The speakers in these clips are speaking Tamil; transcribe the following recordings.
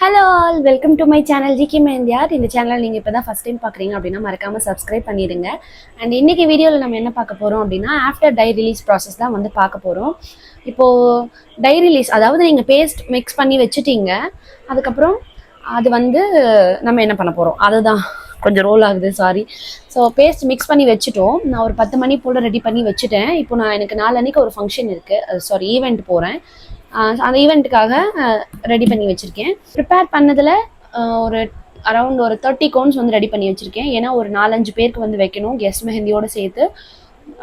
Hello all, welcome to my channel GK mehndi art. இந்த சேனல் நீங்கள் இப்போ தான் ஃபஸ்ட் டைம் பார்க்குறீங்க அப்படின்னா மறக்காமல் சப்ஸ்கிரைப் பண்ணிடுங்க. அண்ட் இன்றைக்கி வீடியோவில் நம்ம என்ன பார்க்க போகிறோம் அப்படின்னா ஆஃப்டர் டை ரிலீஸ் ப்ராசஸ் தான் வந்து பார்க்க போகிறோம். இப்போது டை ரிலீஸ் அதாவது நீங்கள் பேஸ்ட் மிக்ஸ் பண்ணி வச்சுட்டீங்க, அதுக்கப்புறம் அது வந்து நம்ம என்ன பண்ண போகிறோம் அதுதான் கொஞ்சம் ரோல் ஆகுது, சாரி. ஸோ பேஸ்ட் மிக்ஸ் பண்ணி வச்சுட்டோம். நான் ஒரு 10 மணி போல் ரெடி பண்ணி வச்சுட்டேன். இப்போ எனக்கு நாளன்னைக்கு ஒரு ஃபங்க்ஷன் இருக்குது, சாரி ஈவெண்ட் போகிறேன். அந்த ஈவெண்ட்டுக்காக ரெடி பண்ணி வச்சுருக்கேன். ப்ரிப்பேர் பண்ணதில் ஒரு அரௌண்ட் ஒரு 30 கோன்ஸ் வந்து ரெடி பண்ணி வச்சுருக்கேன். ஏன்னா ஒரு 4-5 பேருக்கு வந்து வைக்கணும் கெஸ்ட் மெஹந்தியோடு சேர்த்து.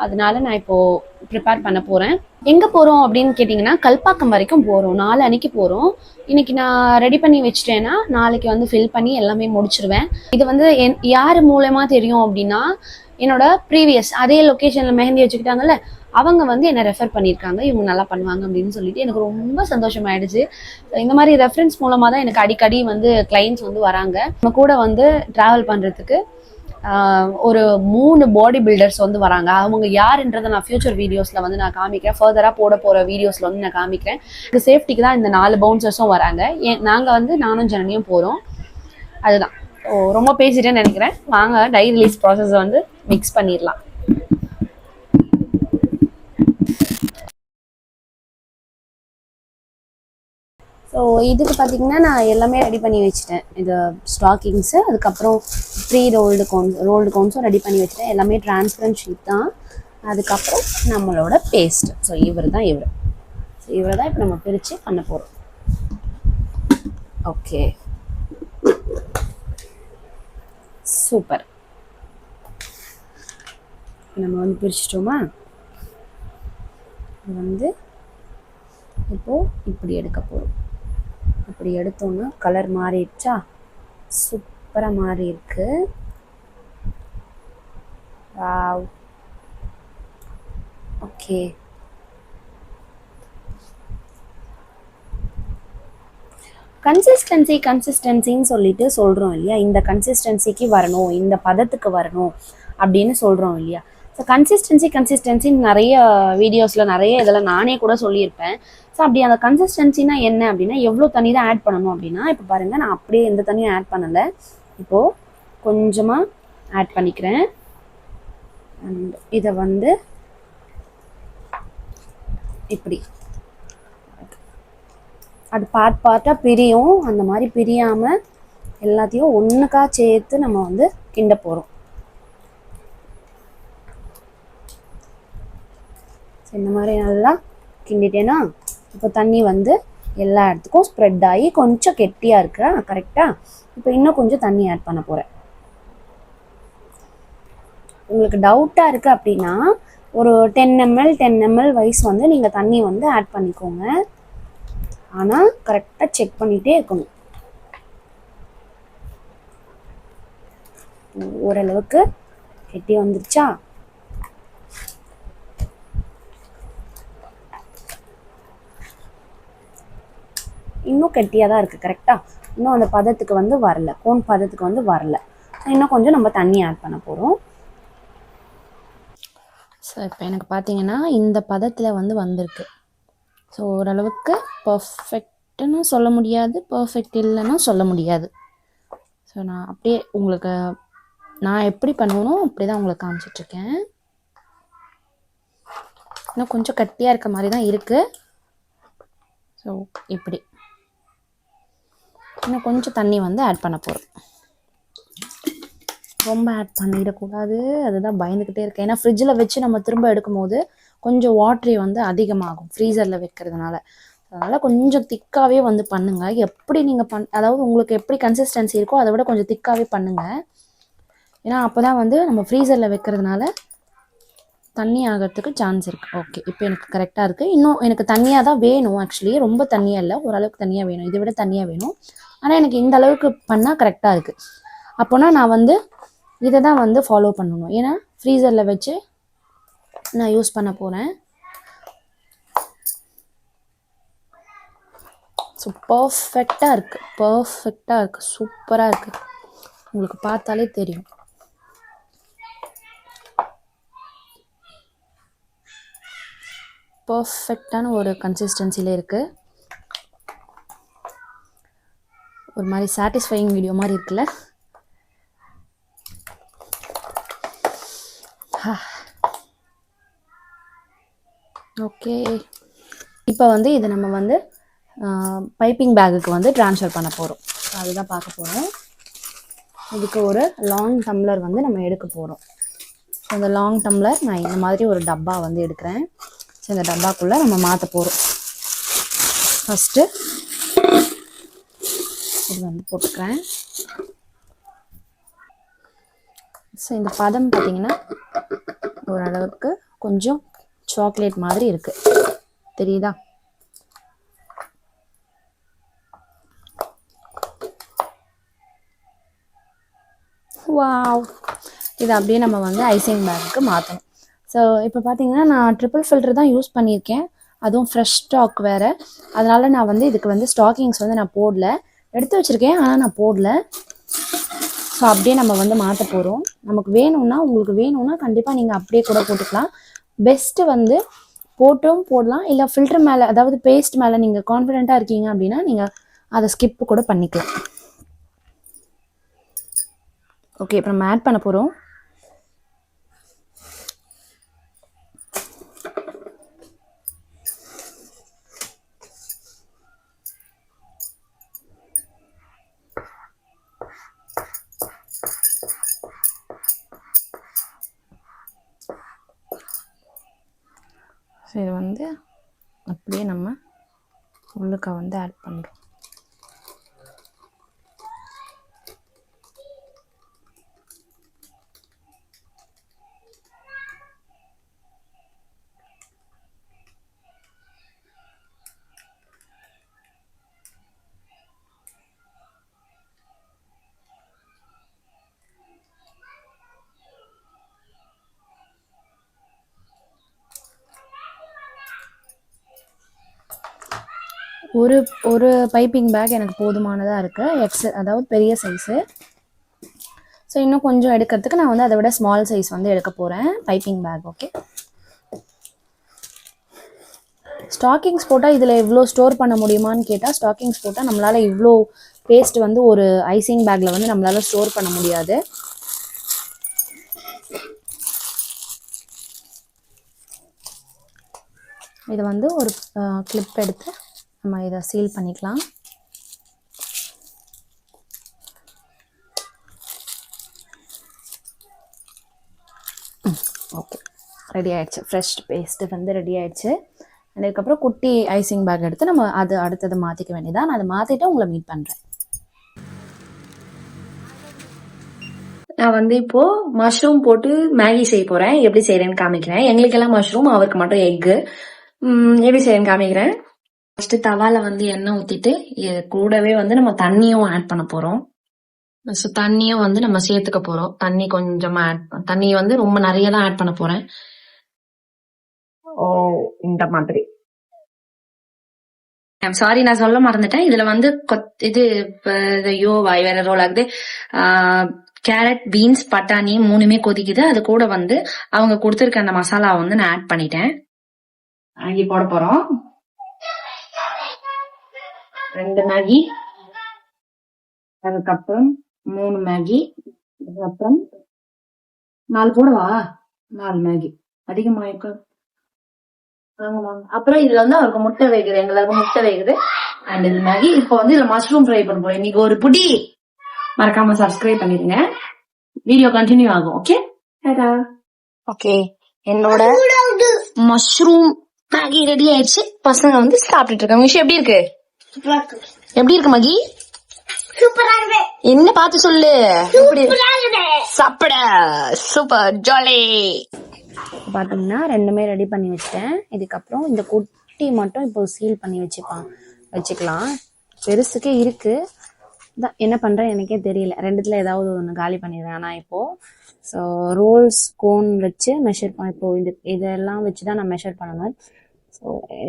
அதனால நான் இப்போது ப்ரிப்பேர் பண்ண போகிறேன். எங்கே போகிறோம் அப்படின்னு கேட்டிங்கன்னா கல்பாக்கம் வரைக்கும் போகிறோம். 4 அன்னைக்கு போகிறோம். இன்றைக்கி நான் ரெடி பண்ணி வச்சுட்டேன்னா நாளைக்கு வந்து ஃபில் பண்ணி எல்லாமே முடிச்சிருவேன். இது வந்து யார் மூலமாக தெரியும் அப்படின்னா என்னோட ப்ரீவியஸ் அதே லொக்கேஷனில் மெஹந்தி வச்சுக்கிட்டாங்கல்ல, அவங்க வந்து என்னை ரெஃபர் பண்ணியிருக்காங்க, இவங்க நல்லா பண்ணுவாங்க அப்படின்னு சொல்லிட்டு எனக்கு ரொம்ப சந்தோஷமாயிடுச்சு. இந்த மாதிரி ரெஃபரன்ஸ் மூலமாக தான் எனக்கு அடிக்கடி வந்து கிளைண்ட்ஸ் வந்து வராங்க. நம்ம கூட வந்து ட்ராவல் பண்ணுறதுக்கு ஒரு 3 பாடி பில்டர்ஸ் வந்து வராங்க. அவங்க யாருன்றதை நான் ஃபியூச்சர் வீடியோஸில் வந்து நான் காமிக்கிறேன். ஃபர்தராக போட போகிற வீடியோஸில் வந்து நான் காமிக்கிறேன். இது சேஃப்டிக்கு தான் இந்த 4 பவுன்சர்ஸும் வராங்க. நாங்கள் வந்து நானும் ஜனனியும் போகிறோம். அதுதான். ரொம்ப பேசிட்டேன்னு நினைக்கிறேன். வாங்க டை ரிலீஸ் ப்ராசஸை வந்து மிக்ஸ் பண்ணிடலாம். ஸோ இதுக்கு பார்த்தீங்கன்னா நான் எல்லாமே ரெடி பண்ணி வச்சுட்டேன். இது ஸ்டாக்கிங்ஸு, அதுக்கப்புறம் ப்ரீ ரோல்டு கோன்ஸும் ரெடி பண்ணி வச்சுட்டேன். எல்லாமே டிரான்ஸ்பரண்ட் ஷீட் தான். அதுக்கப்புறம் நம்மளோட பேஸ்ட். ஸோ இவர் தான் இப்போ நம்ம பிரித்து பண்ண போகிறோம். Okay, super. நம்ம வந்து பிரிச்சிட்டோமா? இது வந்து இப்போது இப்படி எடுக்க போகிறோம். அப்படி எடுத்தோன்னா கலர் மாறிடுச்சா? சூப்பராக மாறி இருக்கு. வாவ். ஓகே, கன்சிஸ்டன்சின்னு சொல்லிட்டு சொல்கிறோம் இல்லையா? இந்த கன்சிஸ்டன்சிக்கு வரணும், இந்த பதத்துக்கு வரணும் அப்படின்னு சொல்கிறோம் இல்லையா? ஸோ கன்சிஸ்டன்சின்னு நிறைய வீடியோஸில் நிறைய இதில் நானே கூட சொல்லியிருப்பேன். ஸோ அப்படி அந்த கன்சிஸ்டன்சினா என்ன அப்படின்னா எவ்வளோ தண்ணி தான் ஆட் பண்ணணும் அப்படின்னா, இப்போ பாருங்கள், நான் அப்படியே எந்த தண்ணியும் ஆட் பண்ணலை. இப்போது கொஞ்சமாக ஆட் பண்ணிக்கிறேன். அண்ட் இதை வந்து இப்படி அது பார்ட்டாக பிரியும். அந்த மாதிரி பிரியாமல் எல்லாத்தையும் ஒன்றுக்கா சேர்த்து நம்ம வந்து கிண்ட போகிறோம். இந்த மாதிரி நல்லா கிண்டிட்டேன்னா இப்போ தண்ணி வந்து எல்லா இடத்துக்கும் ஸ்ப்ரெட் ஆகி கொஞ்சம் கெட்டியாக இருக்கு. கரெக்டாக. இப்போ இன்னும் கொஞ்சம் தண்ணி ஆட் பண்ண போகிறேன். உங்களுக்கு டவுட்டாக இருக்குது அப்படின்னா ஒரு 10 ml வைஸ் வந்து நீங்கள் தண்ணி வந்து ஆட் பண்ணிக்கோங்க. ஆனால் கரெக்டாக செக் பண்ணிகிட்டே இருக்கணும். ஓரளவுக்கு கெட்டி வந்துருச்சா? இன்னும் கெட்டியாக தான் இருக்குது. கரெக்டாக. இன்னும் அந்த பதத்துக்கு வந்து வரல, கோன் பதத்துக்கு வந்து வரல. இன்னும் கொஞ்சம் நம்ம தண்ணி ஆட் பண்ண போகிறோம். ஸோ இப்போ எனக்கு பார்த்தீங்கன்னா இந்த பதத்தில் வந்து வந்திருக்கு. ஸோ ஓரளவுக்கு பர்ஃபெக்ட்டுன்னு சொல்ல முடியாது, பர்ஃபெக்ட் இல்லைன்னு சொல்ல முடியாது. ஸோ நான் அப்படியே உங்களுக்கு நான் எப்படி பண்ணுவேனோ அப்படி தான் உங்களுக்கு காமிச்சிட்ருக்கேன். இன்னும் கொஞ்சம் கட்டியாக இருக்க மாதிரி தான் இருக்குது. ஸோ இப்படி இன்னும் கொஞ்சம் தண்ணி வந்து ஆட் பண்ண போகிறோம். ரொம்ப ஆட் பண்ணிடக்கூடாது, அதுதான் பயந்துக்கிட்டே இருக்கேன். ஏன்னா ஃப்ரிட்ஜில் வச்சு நம்ம திரும்ப எடுக்கும் போது கொஞ்சம் வாட்ரி வந்து அதிகமாகும் ஃப்ரீசரில் வைக்கிறதுனால. அதனால் கொஞ்சம் திக்காகவே வந்து பண்ணுங்கள். எப்படி நீங்கள் அதாவது உங்களுக்கு எப்படி கன்சிஸ்டன்சி இருக்கோ அதை விட கொஞ்சம் திக்காகவே பண்ணுங்கள். ஏன்னா அப்போ தான் வந்து நம்ம ஃப்ரீசரில் வைக்கிறதுனால தண்ணி ஆகிறதுக்கு சான்ஸ் இருக்குது. ஓகே, இப்போ எனக்கு கரெக்டாக இருக்குது. இன்னும் எனக்கு தண்ணியாக தான் வேணும். ஆக்சுவலி ரொம்ப தண்ணியாக இல்லை, ஓரளவுக்கு தண்ணியாக வேணும். இதை விட தண்ணியாக வேணும். ஆனால் எனக்கு இந்த அளவுக்கு பண்ணால் கரெக்டாக இருக்குது. அப்போனா நான் வந்து இதை தான் வந்து ஃபாலோ பண்ணணும். ஏன்னா ஃப்ரீசரில் வச்சு நான் யூஸ் பண்ண போகிறேன். ஸோ பர்ஃபெக்டாக இருக்குது, சூப்பராக இருக்குது. உங்களுக்கு பார்த்தாலே தெரியும். பர்ஃபெக்டான ஒரு கன்சிஸ்டன்சியில் இருக்குது. ஒரு மாதிரி சாட்டிஸ்ஃபையிங் வீடியோ மாதிரி இருக்குல்ல. ஓகே, இப்போ வந்து இதை நம்ம வந்து பைப்பிங் பேக்குக்கு வந்து ட்ரான்ஸ்ஃபர் பண்ண போகிறோம். அதுதான் பார்க்க போகிறோம். இதுக்கு ஒரு லாங் டம்ளர் வந்து நம்ம எடுக்க போகிறோம். ஸோ அந்த லாங் டம்ளர் நான் இந்த மாதிரி ஒரு டப்பா வந்து எடுக்கிறேன். ஸோ இந்த டப்பாக்குள்ளே நம்ம மாற்ற போகிறோம். ஃபஸ்ட்டு இது வந்து போட்டுக்கிறேன். ஸோ இந்த பதம் பார்த்திங்கன்னா ஓரளவுக்கு கொஞ்சம் சாக்லேட் மாதிரி இருக்குது, தெரியுதா? வாவ், இதை அப்படியே நம்ம வந்து ஐசிங் பேக்குக்கு மாற்றணும். ஸோ இப்போ பார்த்தீங்கன்னா நான் ட்ரிபிள் ஃபில்டர் தான் யூஸ் பண்ணியிருக்கேன், அதுவும் ஃப்ரெஷ் ஸ்டாக் வேறு. அதனால் நான் வந்து இதுக்கு வந்து ஸ்டாக்கிங்ஸ் வந்து நான் போடல, எடுத்து வச்சுருக்கேன் ஆனால் நான் போடல. ஸோ அப்படியே நம்ம வந்து மாற்ற போகிறோம். நமக்கு வேணும்னா, உங்களுக்கு வேணும்னா கண்டிப்பாக நீங்கள் அப்படியே கூட போட்டுக்கலாம். பெஸ்ட்டு வந்து போட்டும் போடலாம், இல்லை ஃபில்டர் மேலே, அதாவது பேஸ்ட் மேலே நீங்கள் கான்ஃபிடென்ட்டாக இருக்கீங்க அப்படின்னா நீங்கள் அதை ஸ்கிப் கூட பண்ணிக்கலாம். ஓகே, இப்போ நம்ம ஆட் பண்ண போகிறோம். ஸோ இது வந்து அப்படியே நம்ம உள்ளுக்க வந்து ஆட் பண்ணுறோம். ஒரு பைப்பிங் பேக் எனக்கு போதுமானதாக இருக்குது, அதாவது பெரிய சைஸு. ஸோ இன்னும் கொஞ்சம் எடுக்கிறதுக்கு நான் வந்து அதை விட ஸ்மால் சைஸ் வந்து எடுக்க போகிறேன் பைப்பிங் பேக். ஓகே, ஸ்டாக்கிங்ஸ் போட்டால் இதில் எவ்வளோ ஸ்டோர் பண்ண முடியுமான்னு கேட்டால், ஸ்டாக்கிங்ஸ் போட்டால் நம்மளால் இவ்வளோ பேஸ்ட் வந்து ஒரு ஐசிங் பேக்கில் வந்து நம்மளால் ஸ்டோர் பண்ண முடியாது. இதை வந்து ஒரு கிளிப் எடுத்து நம்ம இதை சீல் பண்ணிக்கலாம். ஓகே, ரெடி ஆயிடுச்சு. ஃப்ரெஷ் பேஸ்ட்டு வந்து ரெடி ஆயிடுச்சு. அதுக்கப்புறம் குட்டி ஐசிங் பேக் எடுத்து நம்ம அது அடுத்தது மாற்றிக்க வேண்டியதான். நான் அதை மாற்றிட்டு உங்களை மீட் பண்ணுறேன். நான் வந்து இப்போது மஷ்ரூம் போட்டு மேகி செய்ய போகிறேன். எப்படி செய்கிறேன்னு காமிக்கிறேன். எங்களுக்கெல்லாம் மஷ்ரூம், அவருக்கு மட்டும் எக்கு. எப்படி செய்யறேன்னு காமிக்கிறேன். ஃபர்ஸ்ட் தவால வந்து எண்ணெய் ஊத்திட்டு கூடவே வந்து நம்ம தண்ணியும் ஆட் பண்ண போறோம். ஸோ தண்ணியும் வந்து நம்ம சேர்த்துக்க போறோம். தண்ணி கொஞ்சமா தண்ணி வந்து ரொம்ப நிறைய தான் ஆட் பண்ண போறேன். ஓ, இந்த மாதிரி. சாரி, நான் சொல்ல மறந்துட்டேன். இதுல வந்து இது ஐயோ வாய் வேற ரோல் ஆகுது. கேரட், பீன்ஸ், பட்டாணி மூணுமே கொதிக்குது. அது கூட வந்து அவங்க கொடுத்துருக்க அந்த மசாலா வந்து நான் ஆட் பண்ணிட்டேன். மேகி போட போறோம். 2 மேகி, அதுக்கப்புறம் 3 மேகி, அதுக்கப்புறம் 4 போடவா? 4 மேகி அதிகமா இருக்கு. அப்புறம் இதுல வந்து அவருக்கு முட்டை வேகுது, எங்களுக்கு முட்டை வேகுது. அண்ட் இது மேகி. இப்போ வந்து இதுல மஷ்ரூம் ஃப்ரை பண்ண போறோம். இன்னைக்கு ஒரு புடி. மறக்காம சப்ஸ்கிரைப் பண்ணிருங்க, வீடியோ கண்டினியூ ஆகும். ஓகே, ஓகே, என்னோட மஷ்ரூம் மேகி ரெடி ஆயிடுச்சு. பசங்க வந்து சாப்பிட்டுட்டு இருக்காங்க. விஷயம் எப்படி இருக்கு? எப்படி இருக்கு மகி? என்ன பார்த்து சொல்லு. சாப்பிட சூப்பர் ஜாலி. பாத்தீங்கன்னா ரெண்டுமே ரெடி பண்ணி வச்சிட்டேன். இதுக்கப்புறம் இந்த குட்டி மட்டும் இப்போ சீல் பண்ணி வச்சுக்கலாம். பெருசுக்கே இருக்கு, என்ன பண்றேன் எனக்கே தெரியல. ரெண்டுத்துல ஏதாவது ஒன்று காலி பண்ணிடுவேன். ஆனா இப்போ ஸோ ரோல்ஸ் கோன் வச்சு மெஷர் பண்ண, இப்போ இதெல்லாம் வச்சுதான் நான் மெஷர் பண்ணணும். ஸோ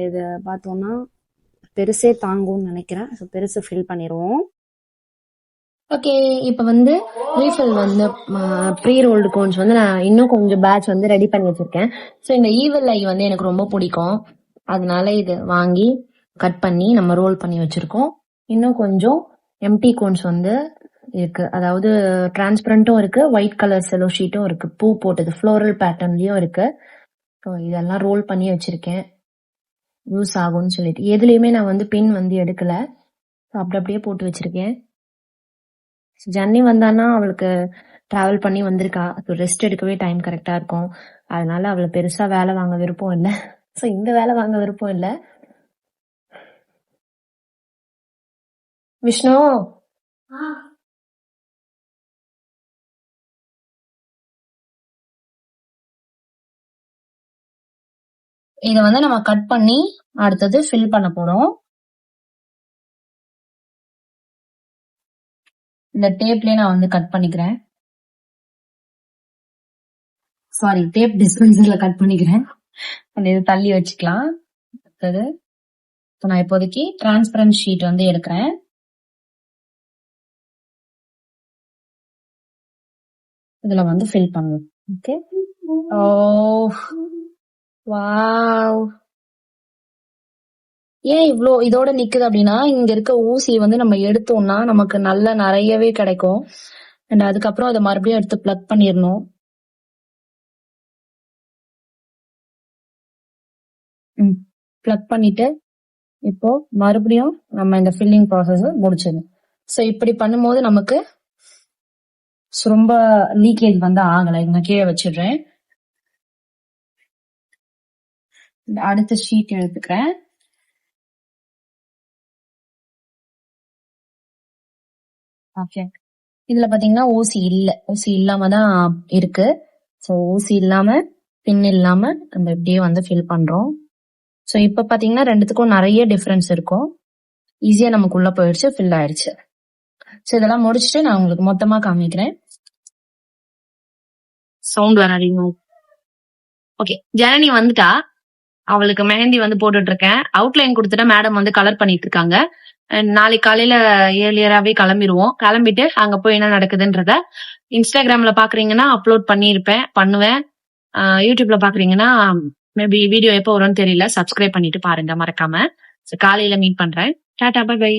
இதை பார்த்தோம்னா பெருசே தாங்கும்னு நினைக்கிறேன். ஸோ பெருசு ஃபில் பண்ணிடுவோம். ஓகே, இப்போ வந்து ரீஃபில் வந்து ப்ரீ ரோல்டு கோன்ஸ் வந்து நான் இன்னும் கொஞ்சம் பேட்ச் வந்து ரெடி பண்ணி வச்சிருக்கேன். ஸோ இந்த ஈவில் ஐ வந்து எனக்கு ரொம்ப பிடிக்கும், அதனால இது வாங்கி கட் பண்ணி நம்ம ரோல் பண்ணி வச்சிருக்கோம். இன்னும் கொஞ்சம் எம்டி கோன்ஸ் வந்து இருக்கு. அதாவது டிரான்ஸ்பரண்ட்டும் இருக்கு, ஒயிட் கலர் செலோ ஷீட்டும் இருக்கு. பூ போட்டது ஃப்ளோரல் பேட்டர்ன்லயும் இருக்கு. ஸோ இதெல்லாம் ரோல் பண்ணி வச்சிருக்கேன், யூஸ் ஆகும்னு சொல்லிட்டு. எதுலயுமே நான் வந்து பின் வந்து எடுக்கல, அப்படியே போட்டு வச்சிருக்கேன். ஜன்னி வந்தான்னா அவளுக்கு டிராவல் பண்ணி வந்திருக்கா, ரெஸ்ட் எடுக்கவே டைம் கரெக்டா இருக்கும். அதனால அவளை பெருசா வேலை வாங்க விருப்பம் இல்லை. ஸோ இந்த வேலை வாங்க விருப்பம் இல்லை. விஷ்ணு, இத வந்து நம்ம கட் பண்ணி அடுத்தது ஃபில் பண்ண போறோம். இந்த டேப்லயே நான் வந்து கட் பண்ணிக்கிறேன். சாரி, டேப் டிஸ்பென்சர்ல கட் பண்ணிக்கிறேன். இது தள்ளி வச்சுக்கலாம். அடுத்தது நான் இப்போதைக்கு டிரான்ஸ்பரண்ட் ஷீட் வந்து எடுக்கிறேன். இதுல வந்து ஃபில் பண்ணுவோம். ஓகே. ஓ வாவ், ஏன் இவ்ளோ இதோட நிக்குது அப்படின்னா, இங்க இருக்க ஊசி வந்து நம்ம எடுத்தோம்னா நமக்கு நல்ல நிறையவே கிடைக்கும். அண்ட் அதுக்கப்புறம் அதை மறுபடியும் எடுத்து பிளக் பண்ணிடணும். பிளக் பண்ணிட்டு இப்போ மறுபடியும் நம்ம இந்த ஃபில்லிங் ப்ராசஸ் முடிச்சிடணும். ஸோ இப்படி பண்ணும்போது நமக்கு ரொம்ப லீக்கேஜ் வந்து ஆகலை. இங்க கீழே வச்சிடுறேன். அடுத்த ஷீட் எடுத்துக்கிறேன். ஓகே, இதுல பாத்தீங்கன்னா ஊசி இல்ல, ஊசி இல்லாம தான் இருக்கு. ஸோ ஊசி இல்லாம பின் இல்லாம நம்ம இப்படியே வந்து ஃபில் பண்றோம். ஸோ இப்ப பாத்தீங்கன்னா ரெண்டுத்துக்கும் நிறைய டிஃபரன்ஸ் இருக்கும். ஈஸியா நமக்கு உள்ள போயிடுச்சு, ஃபில் ஆயிடுச்சு. ஸோ இதெல்லாம் முடிச்சுட்டு நான் உங்களுக்கு மொத்தமா காமிக்கிறேன். சவுண்ட் வராதீங்க. ஓகே, ஜனனி வந்துட்டா, அவளுக்கு மெஹந்தி வந்து போட்டுட்டு இருக்கேன். அவுட்லைன் கொடுத்துட்டா மேடம் வந்து கலர் பண்ணிட்டு இருக்காங்க. நாளைக்கு காலையில ஏர்லியராகவே கிளம்பிடுவோம். கிளம்பிட்டு அங்க போய் என்ன நடக்குதுன்றத இன்ஸ்டாகிராம்ல பாக்குறீங்கன்னா அப்லோட் பண்ணுவேன். யூடியூப்ல பாக்குறீங்கன்னா மேபி வீடியோ எப்போ வரும்னு தெரியல, சப்ஸ்கிரைப் பண்ணிட்டு பாருங்க மறக்காம. காலையில மீட் பண்றேன். Tata, bye by.